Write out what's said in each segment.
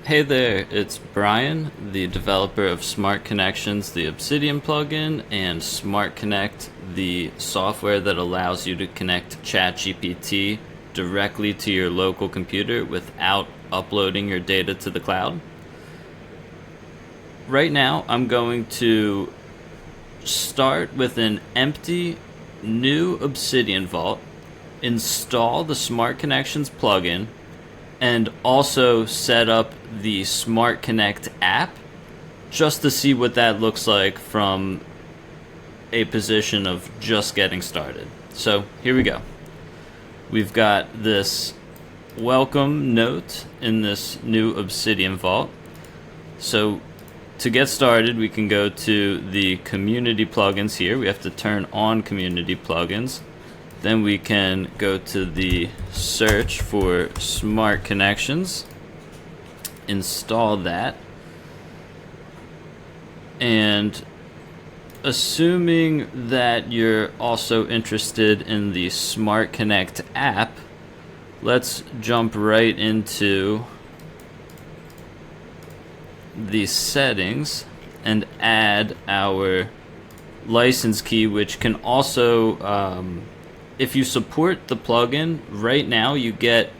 Hey there, it's Brian, the developer of Smart Connections, the Obsidian plugin, and Smart Connect, the software that allows you to connect ChatGPT directly to your local computer without uploading your data to the cloud. Right now, I'm going to start with an empty new Obsidian vault, install the Smart Connections plugin, and also set up the Smart Connect app just to see what that looks like from a position of just getting started. So here we go. We've got this welcome note in this new Obsidian vault. So to get started, we can go to the community plugins here. We have to turn on community plugins. Then we can go to the search for Smart Connections, install that, and assuming that you're also interested in the Smart Connect app, let's jump right into the settings and add our license key, which can also if you support the plugin right now, you get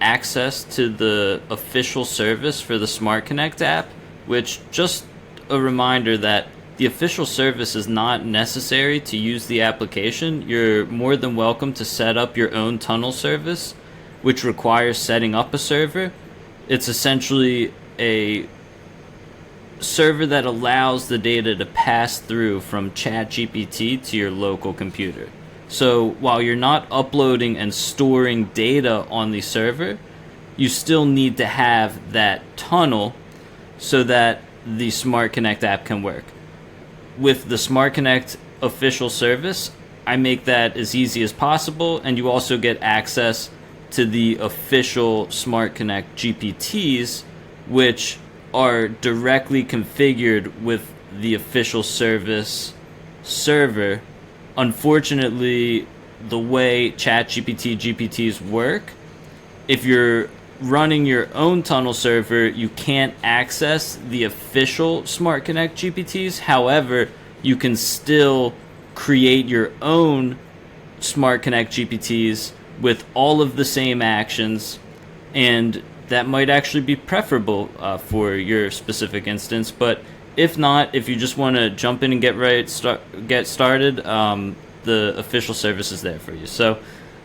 access to the official service for the Smart Connect app, which, just a reminder that the official service is not necessary to use the application. You're more than welcome to set up your own tunnel service, which requires setting up a server. It's essentially a server that allows the data to pass through from ChatGPT to your local computer. So while you're not uploading and storing data on the server, you still need to have that tunnel so that the Smart Connect app can work. With the Smart Connect official service, I make that as easy as possible, and you also get access to the official Smart Connect GPTs, which are directly configured with the official service server. Unfortunately, the way ChatGPT GPTs work, if you're running your own tunnel server, you can't access the official Smart Connect GPTs. However, you can still create your own Smart Connect GPTs with all of the same actions, and that might actually be preferable for your specific instance. But if not, if you just want to jump in and get started, the official service is there for you. So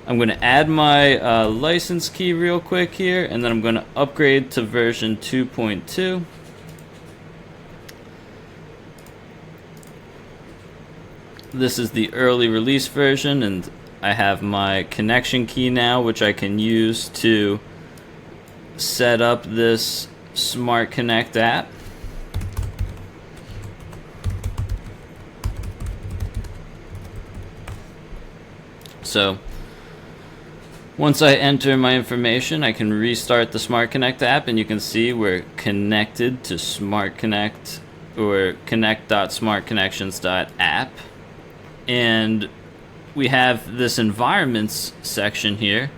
I'm going to add my license key real quick here, and then I'm going to upgrade to version 2.2. This is the early release version, and I have my connection key now, which I can use to set up this Smart Connect app. So once I enter my information, I can restart the Smart Connect app, and you can see we're connected to Smart Connect, or connect.smartconnections.app. And we have this environments section here.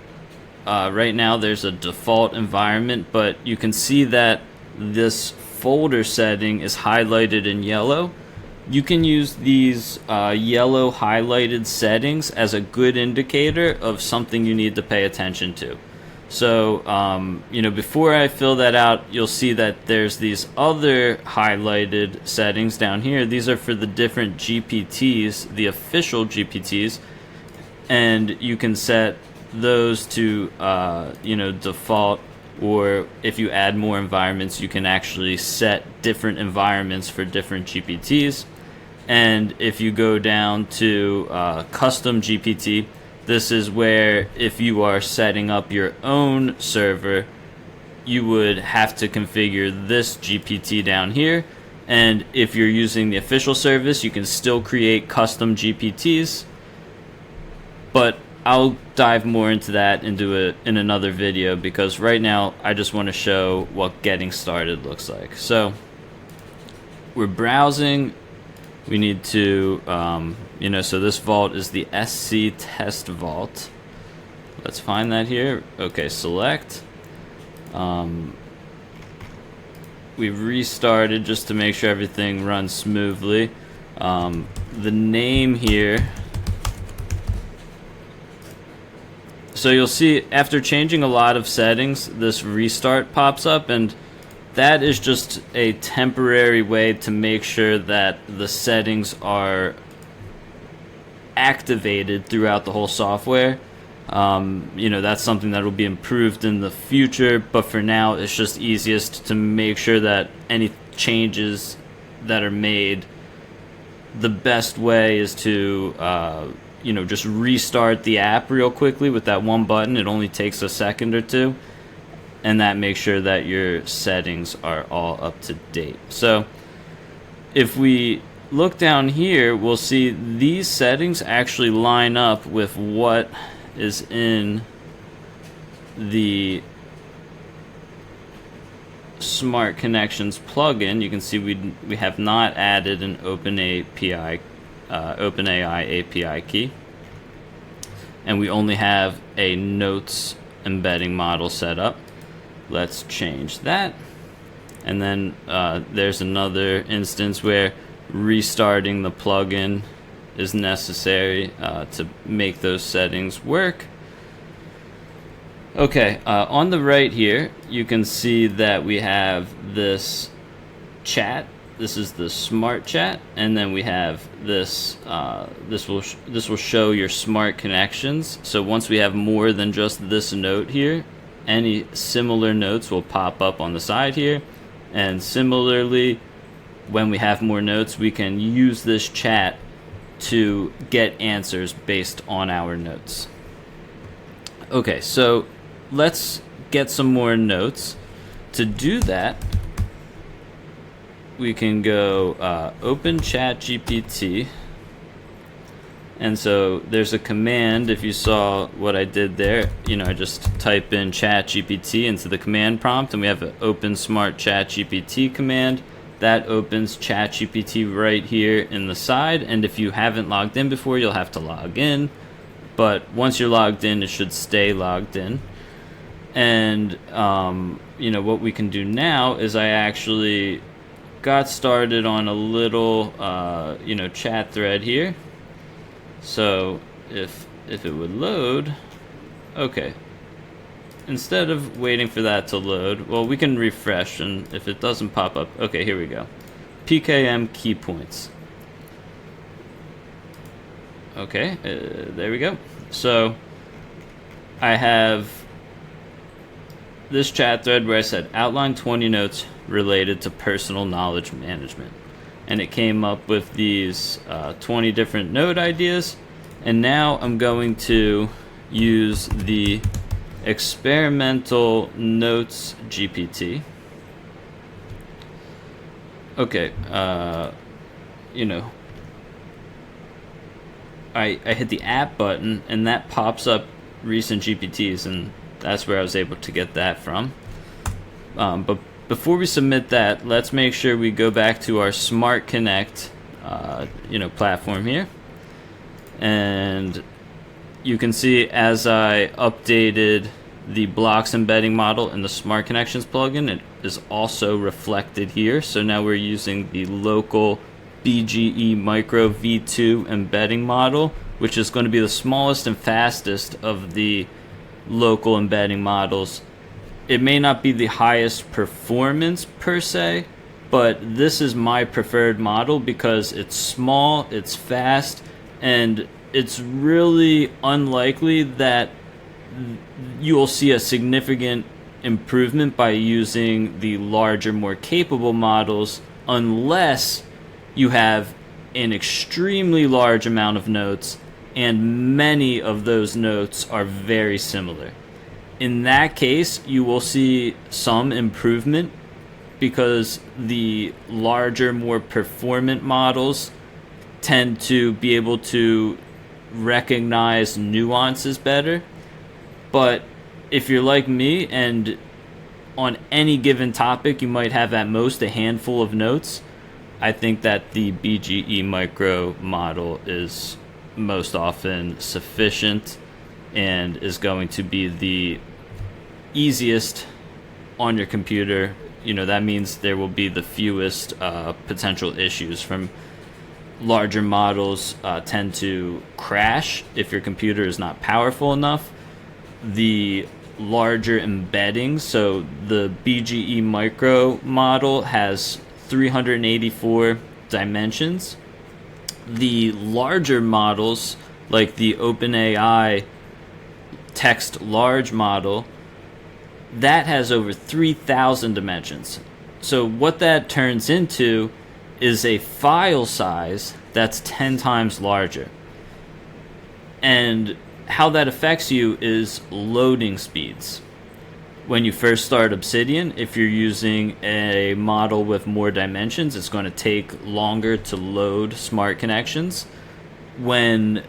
Right now there's a default environment, but you can see that this folder setting is highlighted in yellow. You can use these yellow highlighted settings as a good indicator of something you need to pay attention to. So, before I fill that out, you'll see that there's these other highlighted settings down here. These are for the different GPTs, the official GPTs, and you can set those to, default, or if you add more environments, you can actually set different environments for different GPTs. And if you go down to custom GPT, this is where if you are setting up your own server, you would have to configure this GPT down here. And if you're using the official service, you can still create custom GPTs. But I'll dive more into that in another video, because right now I just want to show what getting started looks like. So we're browsing. We need to, so this vault is the SC test vault. Let's find that here. Okay, select. we restarted just to make sure everything runs smoothly. The name here, so you'll see after changing a lot of settings, this restart pops up, and that is just a temporary way to make sure that the settings are activated throughout the whole software. That's something that will be improved in the future, but for now it's just easiest to make sure that any changes that are made, the best way is to just restart the app real quickly with that one button. It only takes a second or two, and that makes sure that your settings are all up to date. So if we look down here, we'll see these settings actually line up with what is in the Smart Connections plugin. You can see we have not added an OpenAI API key, and we only have a notes embedding model set up. Let's change that, and then there's another instance where restarting the plugin is necessary to make those settings work. Okay, on the right here, you can see that we have this chat. This is the smart chat, and then we have this. This will show your smart connections. So once we have more than just this note here, any similar notes will pop up on the side here, and similarly, when we have more notes, we can use this chat to get answers based on our notes. Okay, so let's get some more notes. To do that, we can go open ChatGPT, and so there's a command. If you saw what I did there, I just type in ChatGPT into the command prompt, and we have an open smart ChatGPT command. That opens ChatGPT right here in the side, and if you haven't logged in before, you'll have to log in. But once you're logged in, it should stay logged in. And what we can do now is I actually got started on a little chat thread here. So if it would load, okay. Instead of waiting for that to load, well, we can refresh, and if it doesn't pop up, okay, here we go. PKM key points. Okay, there we go. So I have this chat thread where I said outline 20 notes related to personal knowledge management, and it came up with these 20 different note ideas. And now I'm going to use the experimental notes GPT. Okay, I hit the app button, and that pops up recent GPTs, and that's where I was able to get that from. But before we submit that, let's make sure we go back to our Smart Connect platform here, and you can see as I updated the blocks embedding model in the Smart Connections plugin, it is also reflected here. So now we're using the local BGE Micro V2 embedding model, which is going to be the smallest and fastest of the local embedding models. It may not be the highest performance per se, but this is my preferred model because it's small, it's fast, and it's really unlikely that you will see a significant improvement by using the larger, more capable models unless you have an extremely large amount of notes and many of those notes are very similar. In that case, you will see some improvement because the larger, more performant models tend to be able to recognize nuances better. But if you're like me and on any given topic you might have at most a handful of notes, I think that the BGE Micro model is most often sufficient and is going to be the easiest on your computer that means there will be the fewest potential issues. From larger models tend to crash if your computer is not powerful enough. The larger embeddings, so the BGE micro model has 384 dimensions. The larger models, like the OpenAI text large model, that has over 3,000 dimensions. So what that turns into is a file size that's 10 times larger. And how that affects you is loading speeds. When you first start Obsidian, if you're using a model with more dimensions, it's going to take longer to load smart connections. When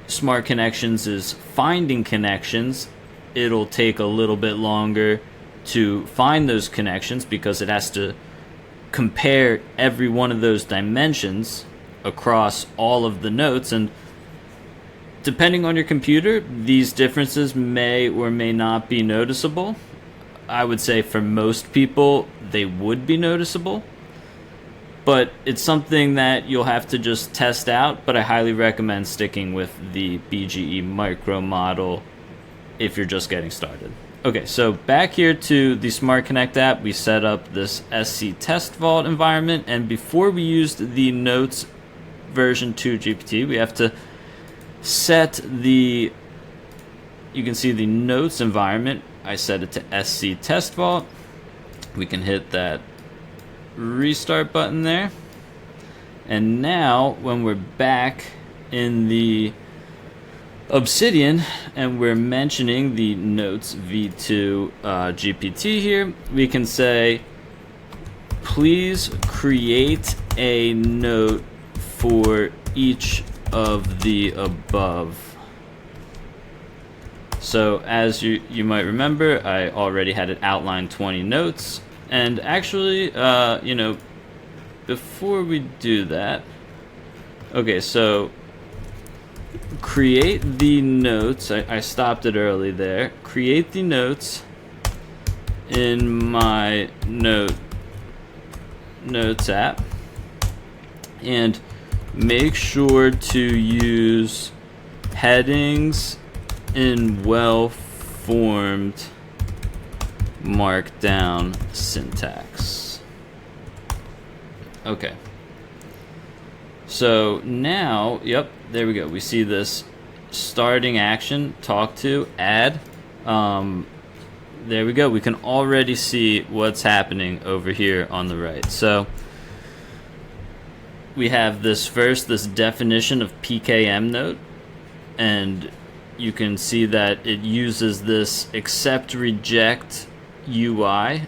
smart connections is finding connections, it'll take a little bit longer to find those connections because it has to compare every one of those dimensions across all of the nodes. And depending on your computer, these differences may or may not be noticeable. I would say for most people, they would be noticeable. But it's something that you'll have to just test out, but I highly recommend sticking with the BGE micro model if you're just getting started. Okay, so back here to the Smart Connect app, we set up this SC Test Vault environment, and before we used the Notes version 2 GPT, we have to set the, you can see the Notes environment. I set it to SC Test Vault. We can hit that restart button there. And now when we're back in the Obsidian and we're mentioning the Notes v2 GPT here, we can say, please create a note for each of the above. So as you might remember, I already had it outlined 20 notes. And actually, before we do that, okay, so create the notes. I stopped it early there. Create the notes in my Notes app, and make sure to use headings in well-formed markdown syntax. Okay. So now, yep, there we go. We see this starting action, talk to, add. There we go. We can already see what's happening over here on the right. So we have this definition of PKM note, and you can see that it uses this accept reject UI.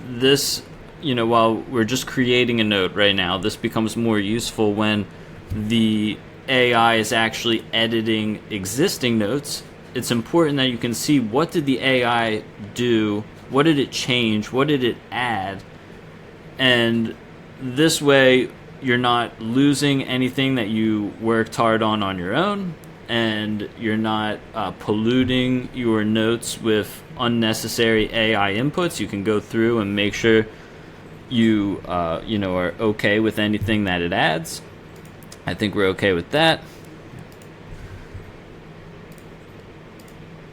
This, while we're just creating a note right now, this becomes more useful when the AI is actually editing existing notes. It's important that you can see, what did the AI do, what did it change, what did it add, and this way you're not losing anything that you worked hard on your own, and you're not polluting your notes with unnecessary AI inputs. You can go through and make sure you are okay with anything that it adds. I think we're okay with that.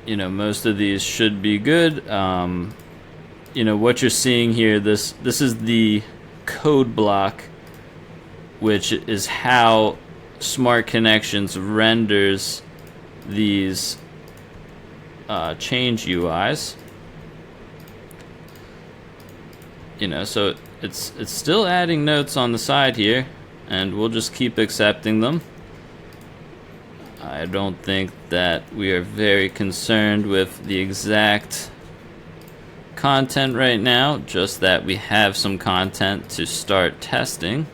Most of these should be good. What you're seeing here, this is the code block, which is how Smart Connections renders these change UIs. So it's still adding notes on the side here, and we'll just keep accepting them. I don't think that we are very concerned with the exact content right now, just that we have some content to start testing.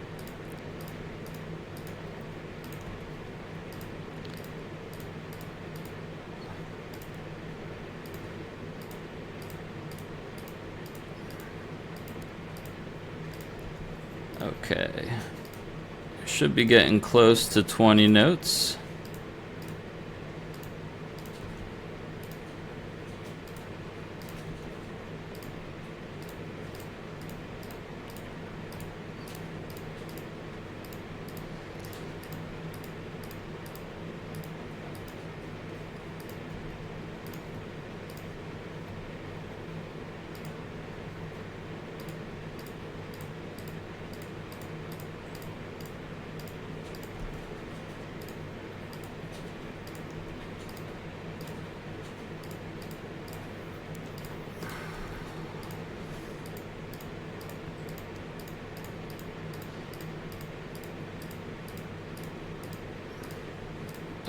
Okay, should be getting close to 20 notes.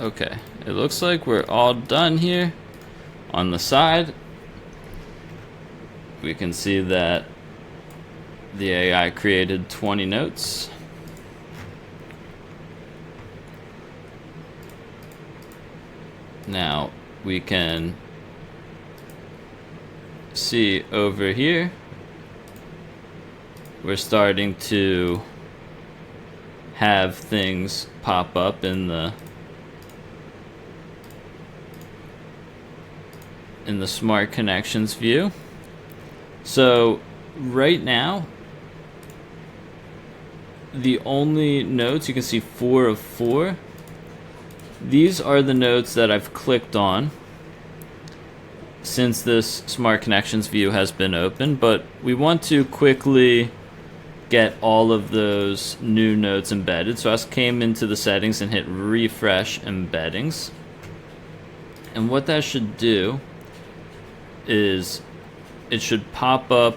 Okay, it looks like we're all done here. On the side, we can see that the AI created 20 notes. Now we can see over here, we're starting to have things pop up in the smart connections view. So right now, the only notes, you can see 4 of 4. These are the notes that I've clicked on since this smart connections view has been open, but we want to quickly get all of those new notes embedded. So I just came into the settings and hit refresh embeddings. And what that should do is it should pop up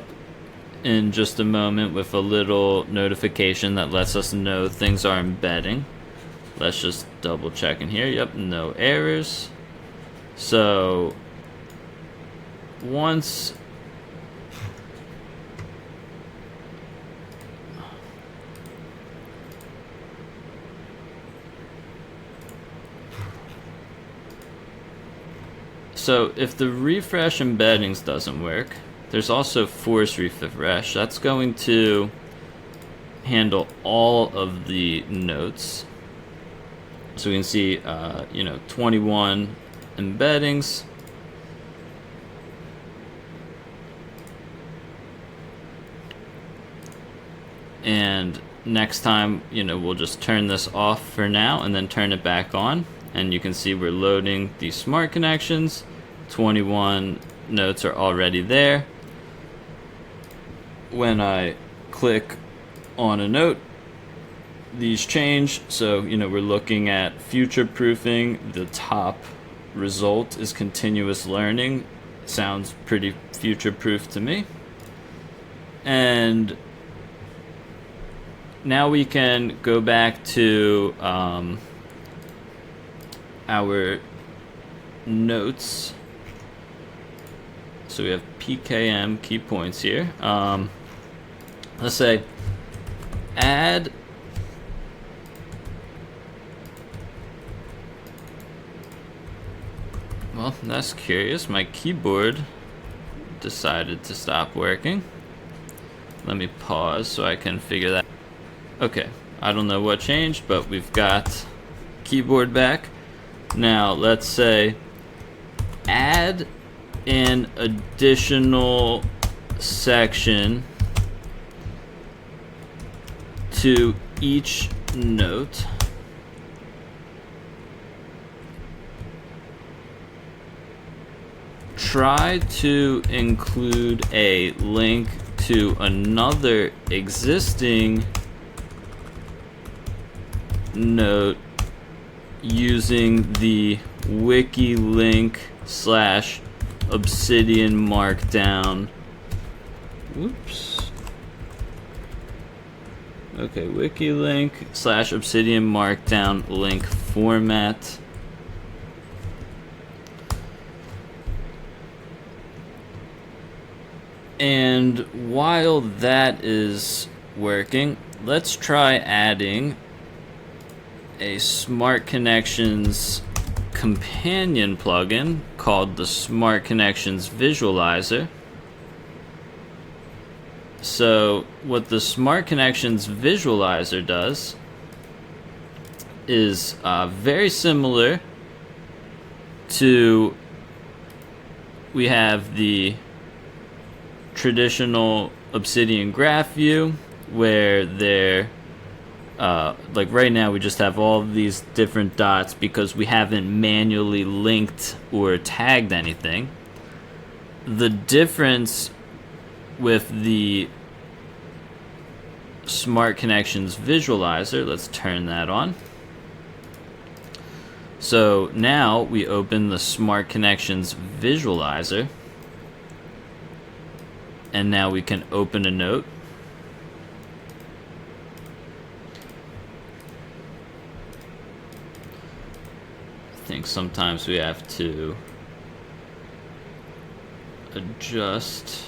in just a moment with a little notification that lets us know things are embedding. Let's just double check in here. Yep, no errors. So once if the refresh embeddings doesn't work, there's also force refresh. That's going to handle all of the notes. So we can see, 21 embeddings. And next time, we'll just turn this off for now and then turn it back on. And you can see we're loading the smart connections. 21 notes are already there. When I click on a note, these change. So, we're looking at future proofing. The top result is continuous learning. Sounds pretty future proof to me. And now we can go back to our notes. So we have PKM key points here. Let's say add well, that's curious. My keyboard decided to stop working. Let me pause so I can figure that. Okay, I don't know what changed, but we've got keyboard back. Now let's say add an additional section to each note. Try to include a link to another existing note using the wiki link / Obsidian markdown. Whoops. Okay, wiki link / Obsidian markdown link format. And while that is working, let's try adding a Smart Connections companion plugin called the Smart Connections Visualizer. So what the Smart Connections Visualizer does is very similar to, we have the traditional Obsidian graph view where they're like right now we just have all of these different dots because we haven't manually linked or tagged anything. The difference with the Smart Connections Visualizer, let's turn that on. So now we open the Smart Connections Visualizer, and now we can open a note. settings, sometimes we have to adjust.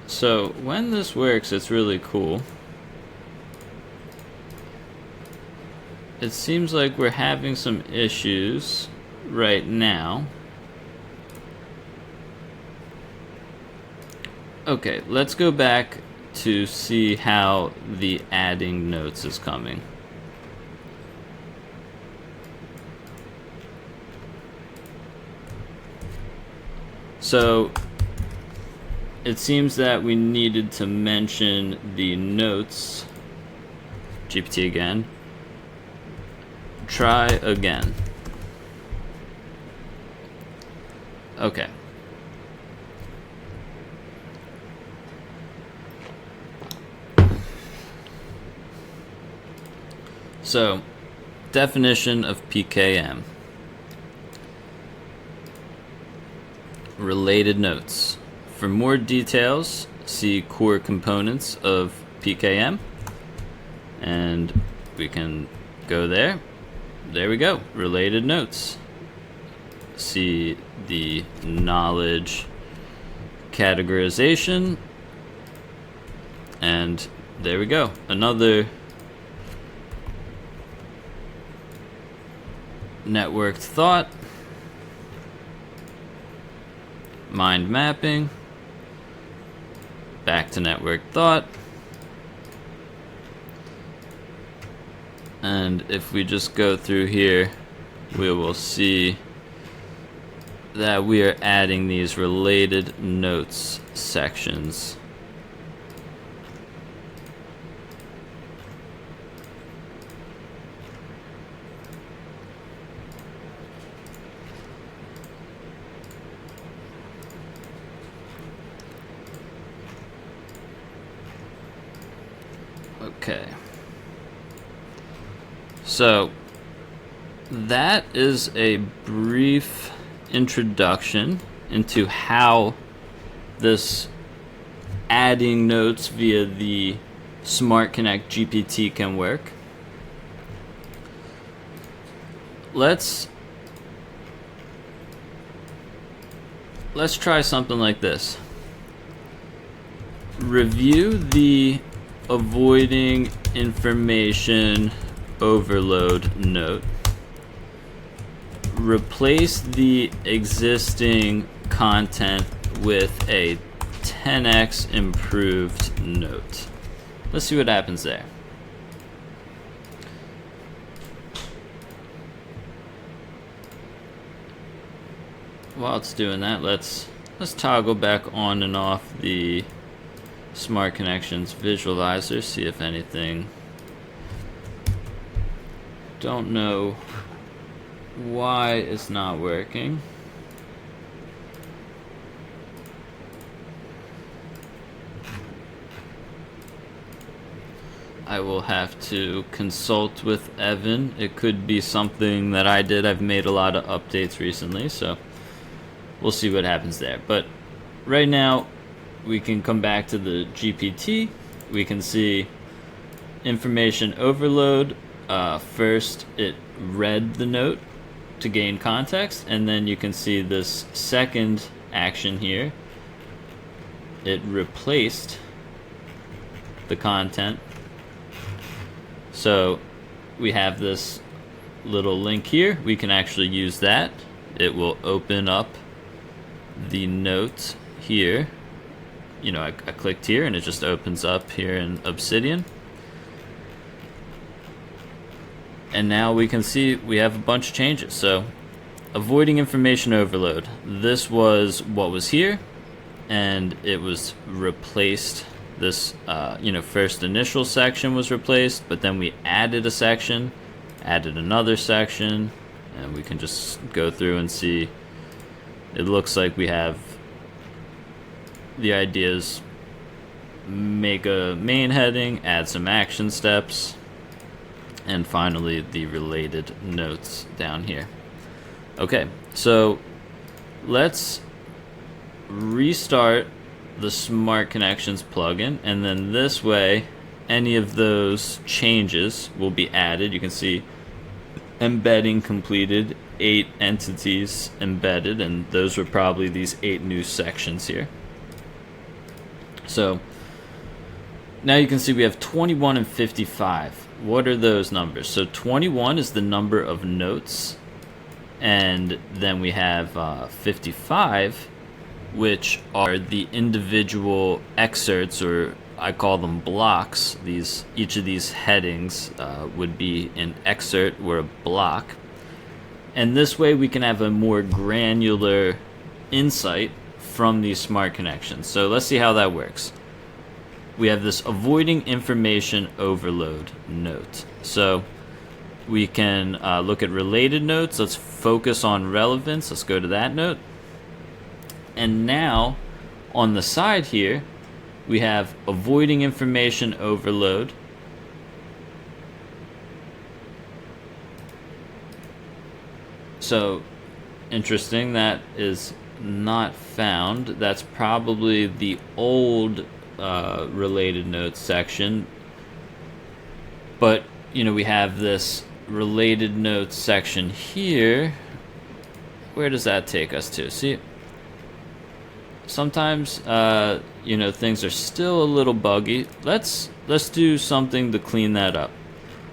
So when this works, it's really cool. It seems like we're having some issues right now. Okay, let's go back to see how the adding notes is coming. So it seems that we needed to mention the notes. GPT again. Try again. Okay. So, definition of PKM. Related notes. For more details, see core components of PKM, and we can go there. There we go, related notes. See the knowledge categorization, and there we go, another networked thought, mind mapping, back to network thought. And if we just go through here, we will see that we are adding these related notes sections. Okay. So that is a brief introduction into how this adding notes via the Smart Connect GPT can work. Let's try something like this. Review the avoiding information overload note. Replace the existing content with a 10x improved note. Let's see what happens there. While it's doing that, let's toggle back on and off the Smart Connections visualizer, see if anything. Don't know why it's not working. I will have to consult with Evan. It could be something that I did. I've made a lot of updates recently, so we'll see what happens there. But right now, we can come back to the GPT. We can see information overload. First, it read the note to gain context, and then you can see this second action here. It replaced the content. So we have this little link here. We can actually use that. It will open up the note here. You know, I clicked here and it just opens up here in Obsidian. And now we can see we have a bunch of changes. So avoiding information overload. This was what was here, and it was replaced. This first initial section was replaced, but then we added a section, added another section, and we can just go through and see. It looks like we have the ideas: make a main heading, add some action steps, and finally the related notes down here. Okay, so let's restart the Smart Connections plugin, and then this way any of those changes will be added. You can see embedding completed, 8 entities embedded, and those were probably these 8 new sections here. So now you can see we have 21 and 55. What are those numbers? So 21 is the number of notes, and then we have 55, which are the individual excerpts, or I call them blocks. Each of these headings would be an excerpt or a block. And this way we can have a more granular insight from these smart connections. So let's see how that works. We have this avoiding information overload note. So we can look at related notes. Let's focus on relevance. Let's go to that note. And now on the side here, we have avoiding information overload. So interesting, that is not found. That's probably the old related notes section. But we have this related notes section here. Where does that take us to? See, sometimes things are still a little buggy. Let's do something to clean that up.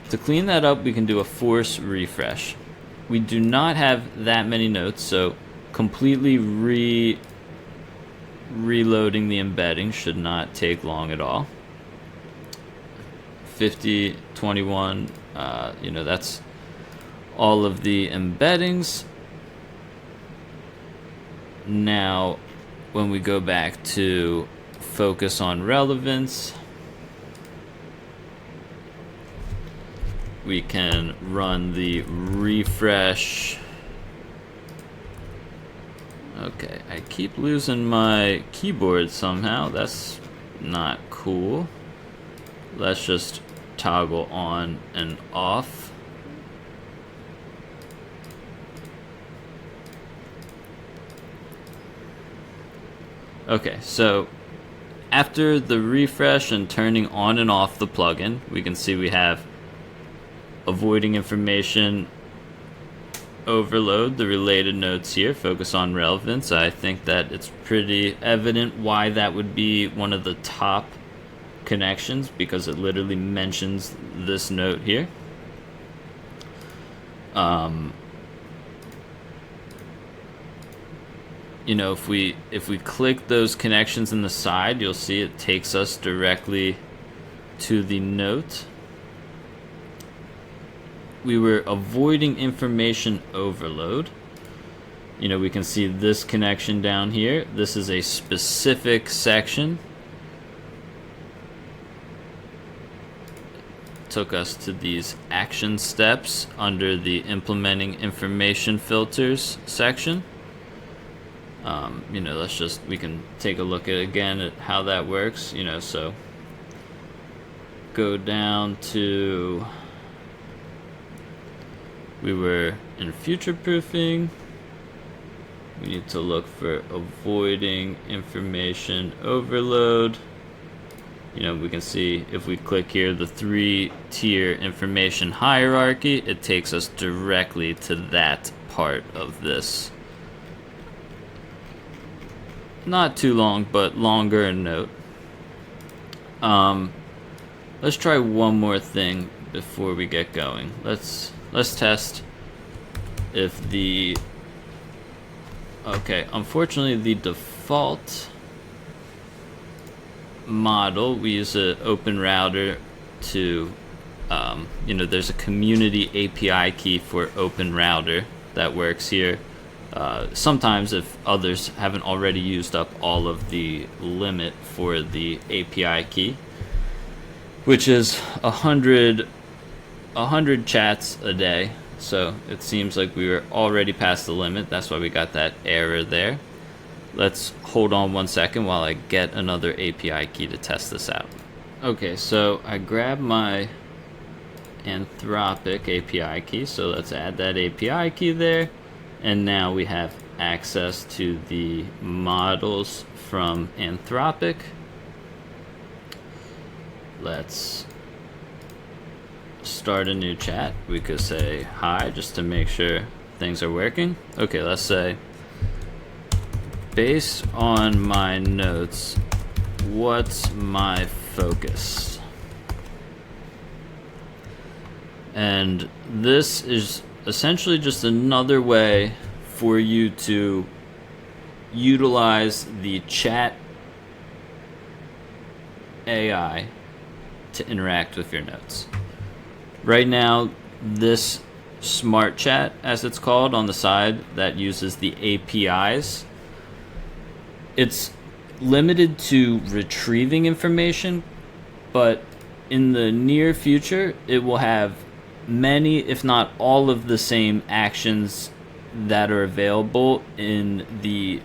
To clean that up, we can do a force refresh. We do not have that many notes, so completely reloading the embedding should not take long at all. 50, 21, that's all of the embeddings. Now when we go back to focus on relevance, we can run the refresh. Okay, I keep losing my keyboard somehow. That's not cool. Let's just toggle on and off. Okay, so after the refresh and turning on and off the plugin, we can see we have avoiding information overload, the related notes here, focus on relevance. I think that it's pretty evident why that would be one of the top connections, because it literally mentions this note here. If we click those connections in the side, you'll see it takes us directly to the note. We were avoiding information overload. We can see this connection down here. This is a specific section. Took us to these action steps under the implementing information filters section. We can take a look at how that works. So go down to, we were in future proofing. We need to look for avoiding information overload. We can see if we click here, the 3-tier information hierarchy, it takes us directly to that part of this. Not too long, but longer in note. Let's try one more thing before we get going. Let's test if okay, unfortunately the default model, we use an open router to there's a community API key for open router that works here. sometimes if others haven't already used up all of the limit for the API key, which is 100 chats a day. So it seems like we were already past the limit. That's why we got that error there. Let's hold on 1 second while I get another API key to test this out. Okay, so I grabbed my Anthropic API key, so let's add that API key there, and now we have access to the models from Anthropic. Let's start a new chat. We could say hi just to make sure things are working. Okay, let's say, based on my notes, what's my focus? And this is essentially just another way for you to utilize the chat AI to interact with your notes. Right now, this smart chat, as it's called on the side, that uses the APIs, it's limited to retrieving information, but in the near future, it will have many, if not all, of the same actions that are available in the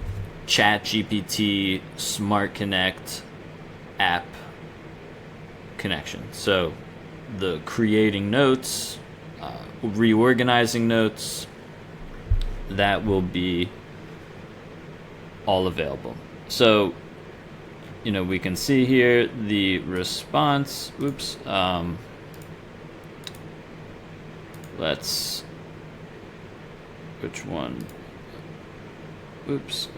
ChatGPT Smart Connect app connection. So the creating notes, reorganizing notes, that will be all available. So, you know, we can see here the response. Oops. Which one? Oops.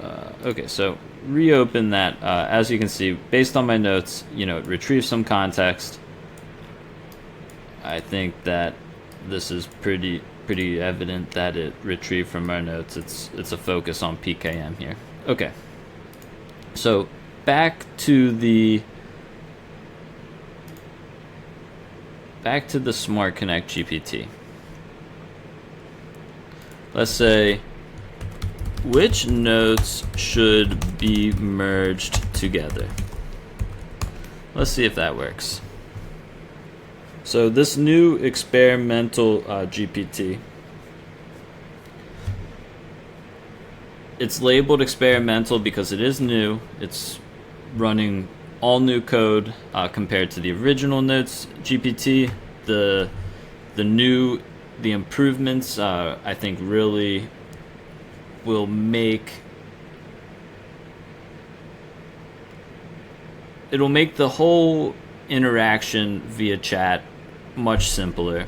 Okay, so reopen that. As you can see, based on my notes, you know, it retrieves some context. I think that this is pretty evident that it retrieved from our notes. It's a focus on PKM here. Okay. So back to the Smart Connect GPT. Let's say, which notes should be merged together? Let's see if that works. So this new experimental GPT, it's labeled experimental because it is new. It's running all new code compared to the original Notes GPT. The improvements, I think, really will make the whole interaction via chat much simpler.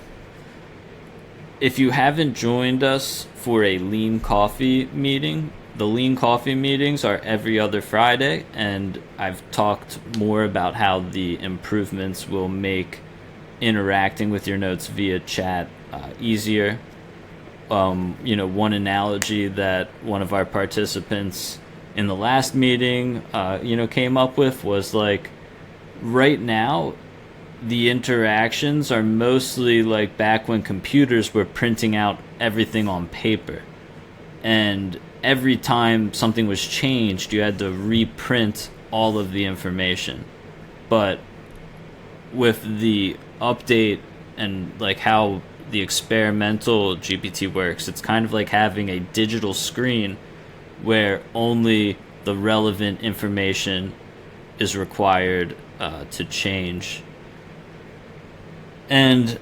If you haven't joined us for a Lean Coffee meeting, the Lean Coffee meetings are every other Friday, and I've talked more about how the improvements will make interacting with your notes via chat easier. You know, one analogy that one of our participants in the last meeting, came up with was like, right now, the interactions are mostly like back when computers were printing out everything on paper. And every time something was changed, you had to reprint all of the information. But with the update and like how the experimental GPT works, it's kind of like having a digital screen where only the relevant information is required to change. And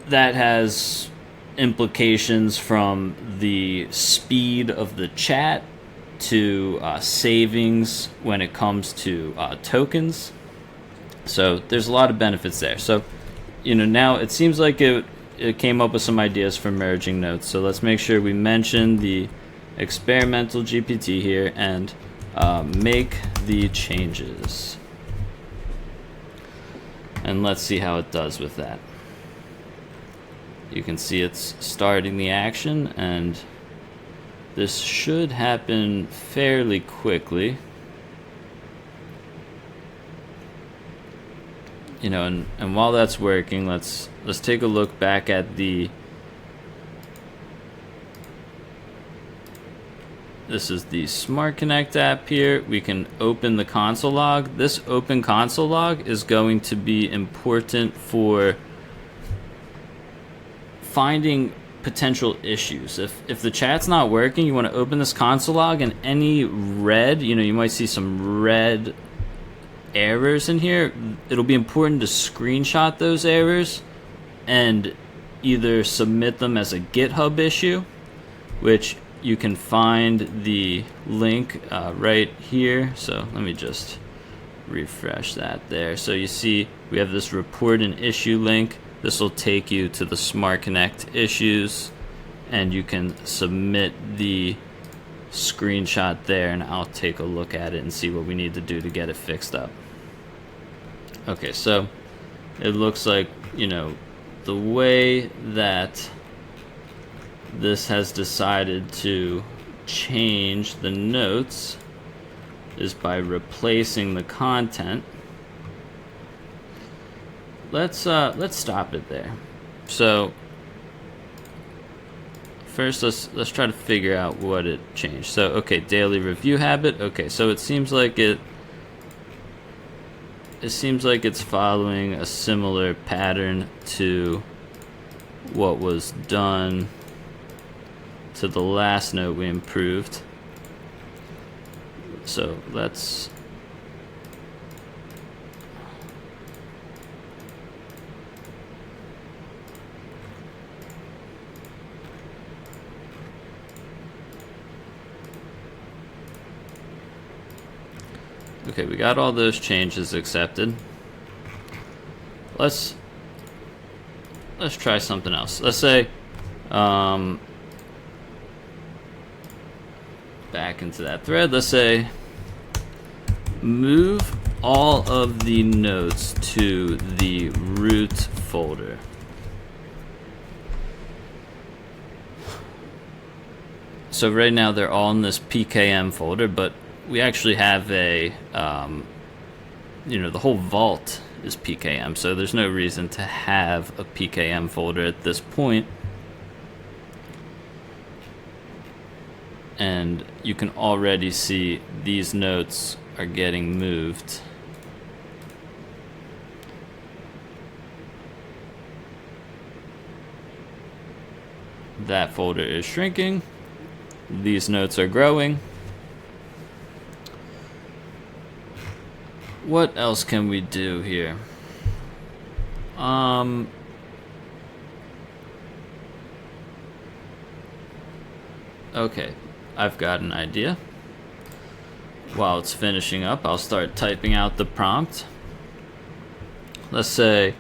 that has implications from the speed of the chat to savings when it comes to tokens. So there's a lot of benefits there. So, you know, now it seems like it came up with some ideas for merging notes. So let's make sure we mention the experimental GPT here and make the changes. And let's see how it does with that. You can see it's starting the action, and this should happen fairly quickly. You know, and while that's working, let's take a look back at the This is the Smart Connect app here. We can open the console log. This open console log is going to be important for finding potential issues. If the chat's not working, you want to open this console log, and any red, you might see some red errors in here. It'll be important to screenshot those errors and either submit them as a GitHub issue, which you can find the link right here. So let me just refresh that there. So you see we have this report and issue link. This will take you to the Smart Connect issues, and you can submit the screenshot there, and I'll take a look at it and see what we need to do to get it fixed up. Okay, so it looks like, the way that this has decided to change the notes is by replacing the content. Let's stop it there. So first let's try to figure out what it changed. So okay, daily review habit. Okay, so it seems like it's following a similar pattern to what was done to the last note we improved. So let's okay, we got all those changes accepted. Let's try something else. Let's say back into that thread. Let's say move all of the notes to the root folder. So right now they're all in this PKM folder, but we actually have a the whole vault is PKM, so there's no reason to have a PKM folder at this point. And you can already see these notes are getting moved. That folder is shrinking. These notes are growing. What else can we do here? Okay, I've got an idea. While it's finishing up, I'll start typing out the prompt. Let's say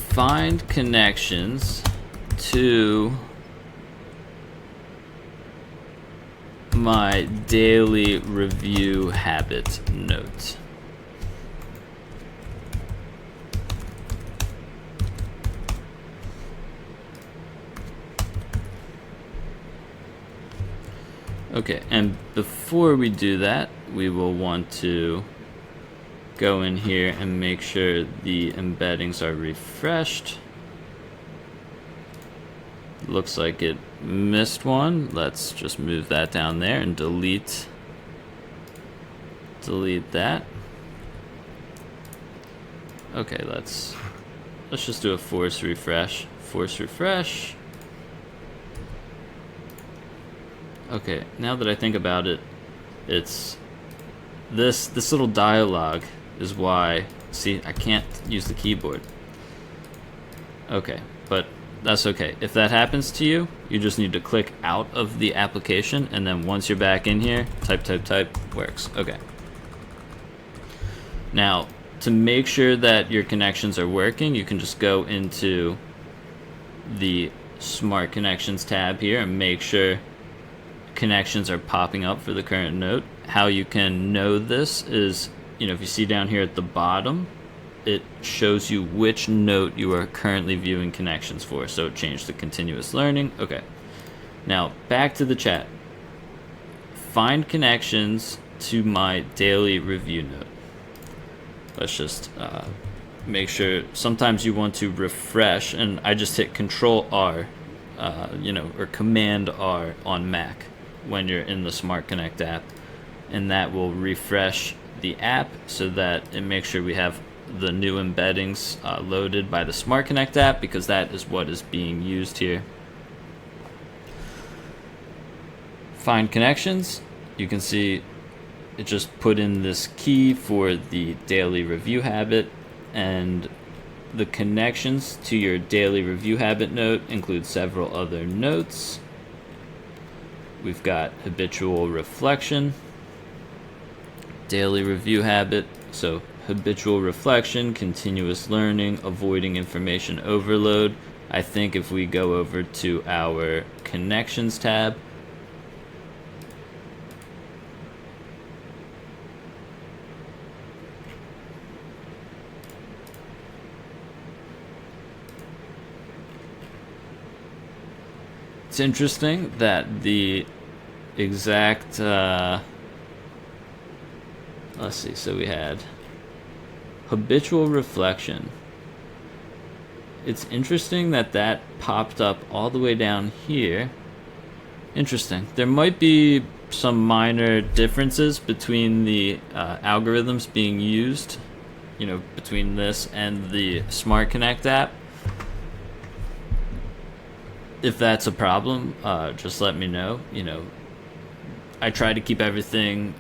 find connections to my daily review habit note. Okay, and before we do that, we will want to go in here and make sure the embeddings are refreshed. Looks like it missed one. Let's just move that down there and delete that. Okay, let's just do a force refresh. Okay, now that I think about it, it's this little dialogue is why, see, I can't use the keyboard. Okay, but that's okay. If that happens to you, you just need to click out of the application, and then once you're back in here, type works. Okay. Now, to make sure that your connections are working, you can just go into the Smart Connections tab here and make sure connections are popping up for the current note. How you can know this is, if you see down here at the bottom, it shows you which note you are currently viewing connections for. So it changed to continuous learning. Okay. Now back to the chat. Find connections to my daily review note. Let's just make sure sometimes you want to refresh, and I just hit Control R, or Command R on Mac when you're in the Smart Connect app, and that will refresh the app so that it makes sure we have the new embeddings loaded by the Smart Connect app, because that is what is being used here. Find connections. You can see it just put in this key for the daily review habit, and the connections to your daily review habit note include several other notes. We've got habitual reflection, daily review habit. So habitual reflection, continuous learning, avoiding information overload. I think if we go over to our connections tab, it's interesting that the exact, let's see, so we had habitual reflection. It's interesting that that popped up all the way down here. Interesting. There might be some minor differences between the algorithms being used, between this and the Smart Connect app. If that's a problem, just let me know. I try to keep everything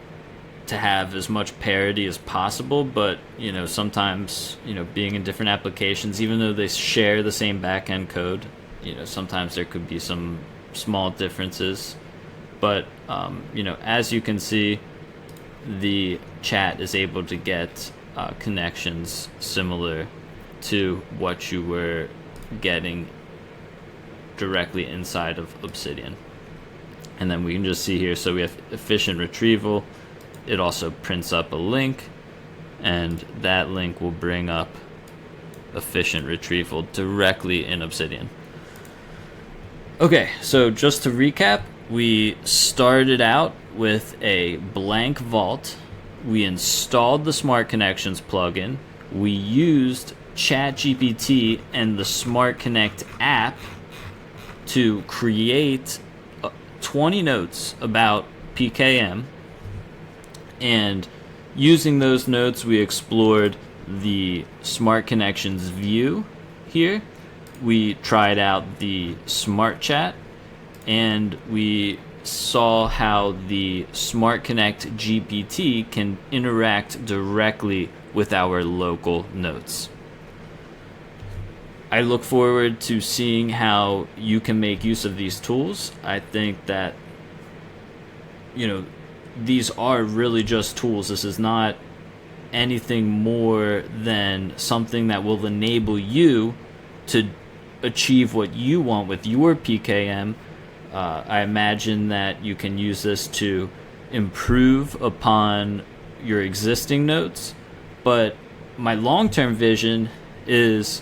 to have as much parity as possible, but sometimes being in different applications, even though they share the same back-end code, sometimes there could be some small differences. But as you can see, the chat is able to get connections similar to what you were getting directly inside of Obsidian. And then we can just see here, so we have efficient retrieval. It also prints up a link, and that link will bring up efficient retrieval directly in Obsidian. Okay, so just to recap, we started out with a blank vault. We installed the Smart Connections plugin. We used ChatGPT and the Smart Connect app to create 20 notes about PKM, and using those notes we explored the Smart Connections view here. We tried out the Smart Chat, and we saw how the Smart Connect GPT can interact directly with our local notes. I look forward to seeing how you can make use of these tools. I think that, these are really just tools. This is not anything more than something that will enable you to achieve what you want with your PKM. I imagine that you can use this to improve upon your existing notes, but my long-term vision is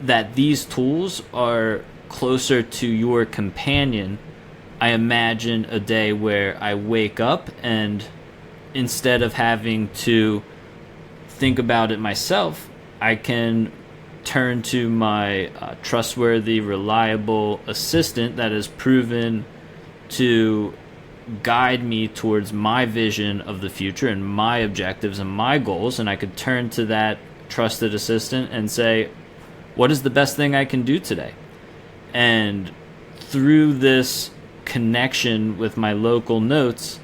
that these tools are closer to your companion. I imagine a day where I wake up and instead of having to think about it myself, I can turn to my trustworthy, reliable assistant that has proven to guide me towards my vision of the future and my objectives and my goals. And I could turn to that trusted assistant and say, what is the best thing I can do today? And through this connection with my local notes,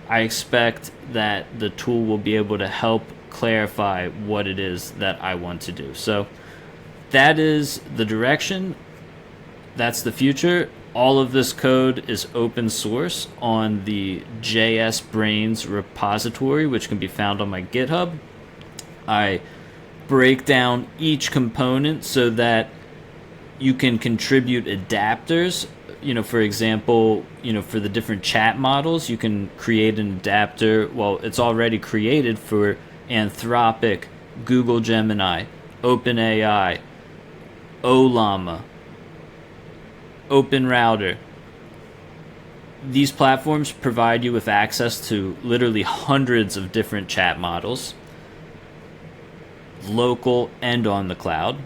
I expect that the tool will be able to help clarify what it is that I want to do. So that is the direction. That's the future. All of this code is open source on the JSBrains repository, which can be found on my GitHub. I break down each component so that you can contribute adapters. For example, for the different chat models, you can create an adapter. Well, it's already created for Anthropic, Google Gemini, OpenAI, Ollama, OpenRouter. These platforms provide you with access to literally hundreds of different chat models. local and on the cloud.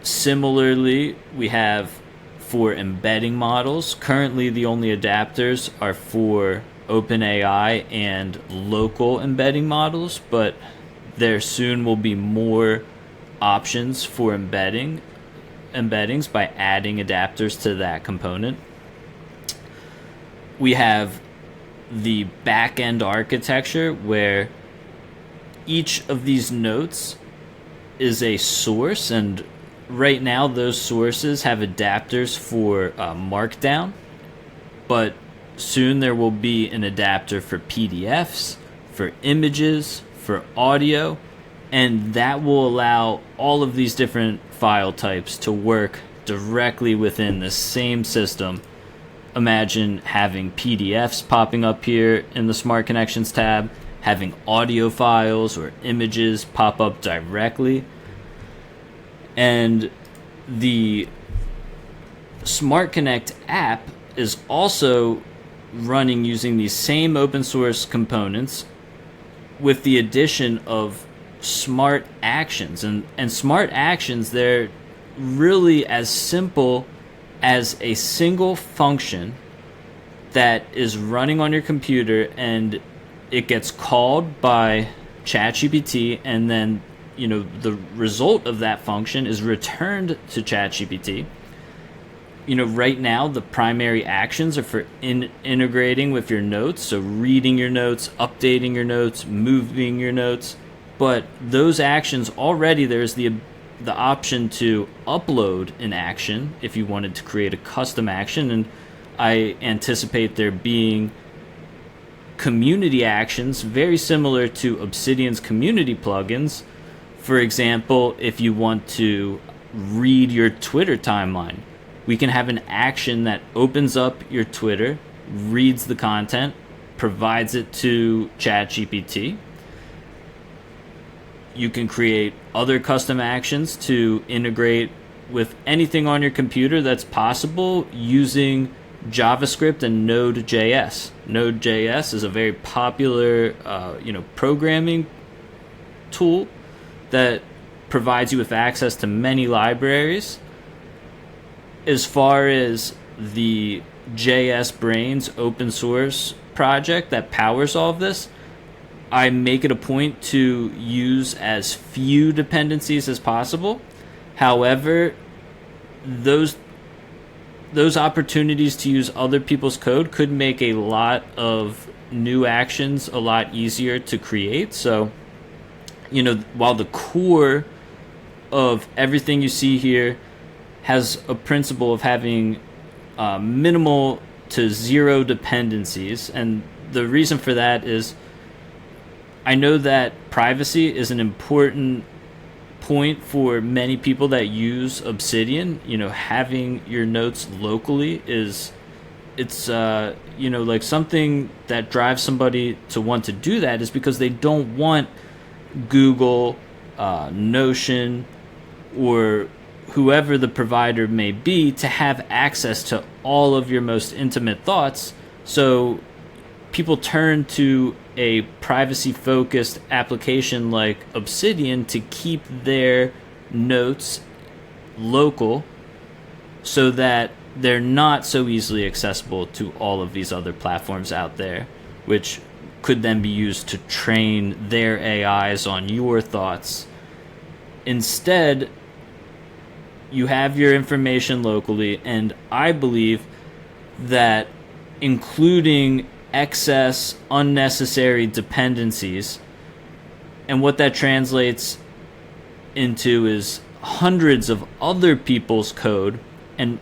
Similarly, we have for embedding models. Currently, the only adapters are for OpenAI and local embedding models, but there soon will be more options for embeddings by adding adapters to that component. We have the back-end architecture where each of these notes is a source, and right now those sources have adapters for Markdown, but soon there will be an adapter for PDFs, for images, for audio, and that will allow all of these different file types to work directly within the same system. Imagine having PDFs popping up here in the Smart Connections tab, having audio files or images pop up directly. And the Smart Connect app is also running using these same open source components with the addition of smart actions. And smart actions, they're really as simple as a single function that is running on your computer, and it gets called by ChatGPT, and then the result of that function is returned to ChatGPT. Right now the primary actions are for integrating with your notes, so reading your notes, updating your notes, moving your notes. But those actions already, there's the option to upload an action if you wanted to create a custom action, and I anticipate there being community actions very similar to Obsidian's community plugins. For example, if you want to read your Twitter timeline, we can have an action that opens up your Twitter, reads the content, provides it to ChatGPT. You can create other custom actions to integrate with anything on your computer that's possible using JavaScript and Node.js. Node.js is a very popular programming tool that provides you with access to many libraries. As far as the JS Brains open source project that powers all of this, I make it a point to use as few dependencies as possible. However, those opportunities to use other people's code could make a lot of new actions a lot easier to create. So, while the core of everything you see here has a principle of having minimal to zero dependencies, and the reason for that is I know that privacy is an important point for many people that use Obsidian. Having your notes locally it's like something that drives somebody to want to do that is because they don't want Google, Notion, or whoever the provider may be to have access to all of your most intimate thoughts. So people turn to a privacy-focused application like Obsidian to keep their notes local so that they're not so easily accessible to all of these other platforms out there, which could then be used to train their AIs on your thoughts. Instead, you have your information locally, and I believe that including excess unnecessary dependencies, and what that translates into is hundreds of other people's code, and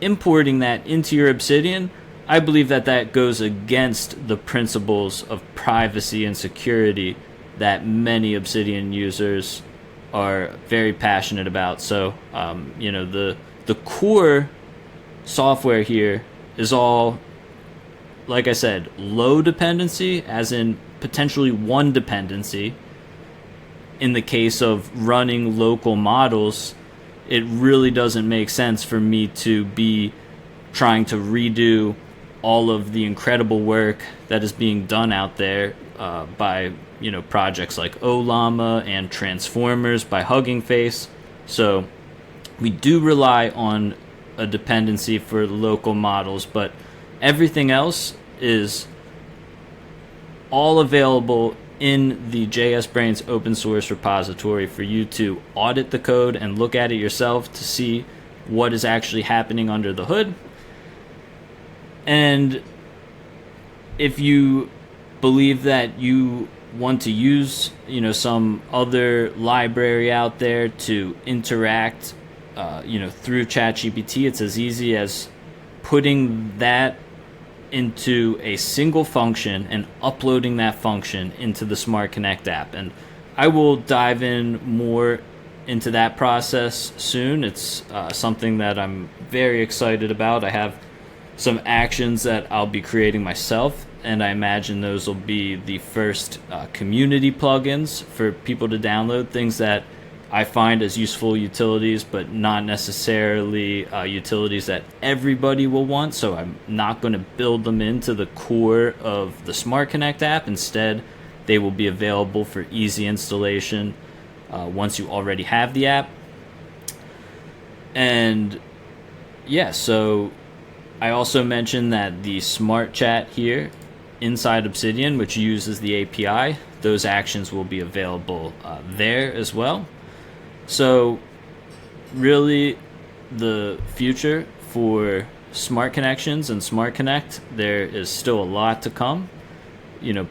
importing that into your Obsidian, I believe that goes against the principles of privacy and security that many Obsidian users are very passionate about. So the core software here is all, like I said, low dependency, as in potentially one dependency. In the case of running local models, it really doesn't make sense for me to be trying to redo all of the incredible work that is being done out there by projects like Olama and Transformers by Hugging Face. So we do rely on a dependency for local models, but everything else is all available in the JSBrains open source repository for you to audit the code and look at it yourself to see what is actually happening under the hood. And if you believe that you want to use some other library out there to interact through ChatGPT, it's as easy as putting that into a single function and uploading that function into the Smart Connect app. And I will dive in more into that process soon. It's something that I'm very excited about. I have some actions that I'll be creating myself, and I imagine those will be the first community plugins for people to download, things that I find as useful utilities, but not necessarily utilities that everybody will want. So I'm not going to build them into the core of the Smart Connect app. Instead, they will be available for easy installation once you already have the app. And yeah, so I also mentioned that the Smart Chat here inside Obsidian, which uses the API, those actions will be available there as well. So really the future for smart connections and Smart Connect, there is still a lot to come.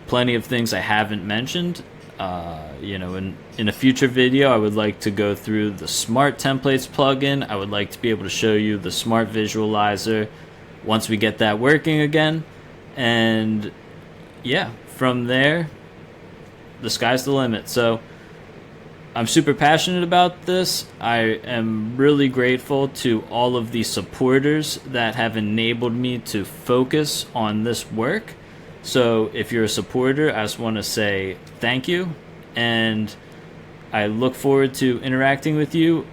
Plenty of things I haven't mentioned. In a future video, I would like to go through the Smart Templates plugin. I would like to be able to show you the Smart Visualizer once we get that working again. And yeah, from there, the sky's the limit. So I'm super passionate about this. I am really grateful to all of the supporters that have enabled me to focus on this work. So if you're a supporter, I just want to say thank you, and I look forward to interacting with you.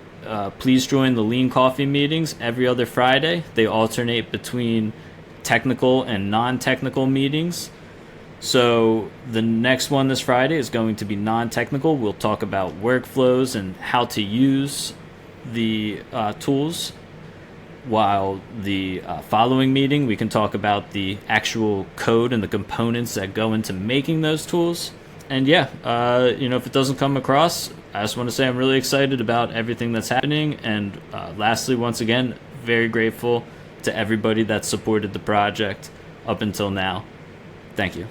Please join the Lean Coffee meetings every other Friday. They alternate between technical and non-technical meetings. So the next one this Friday is going to be non-technical. We'll talk about workflows and how to use the tools, while the following meeting we can talk about the actual code and the components that go into making those tools. And yeah, if it doesn't come across, I just want to say I'm really excited about everything that's happening. And lastly, once again, very grateful to everybody that supported the project up until now. Thank you.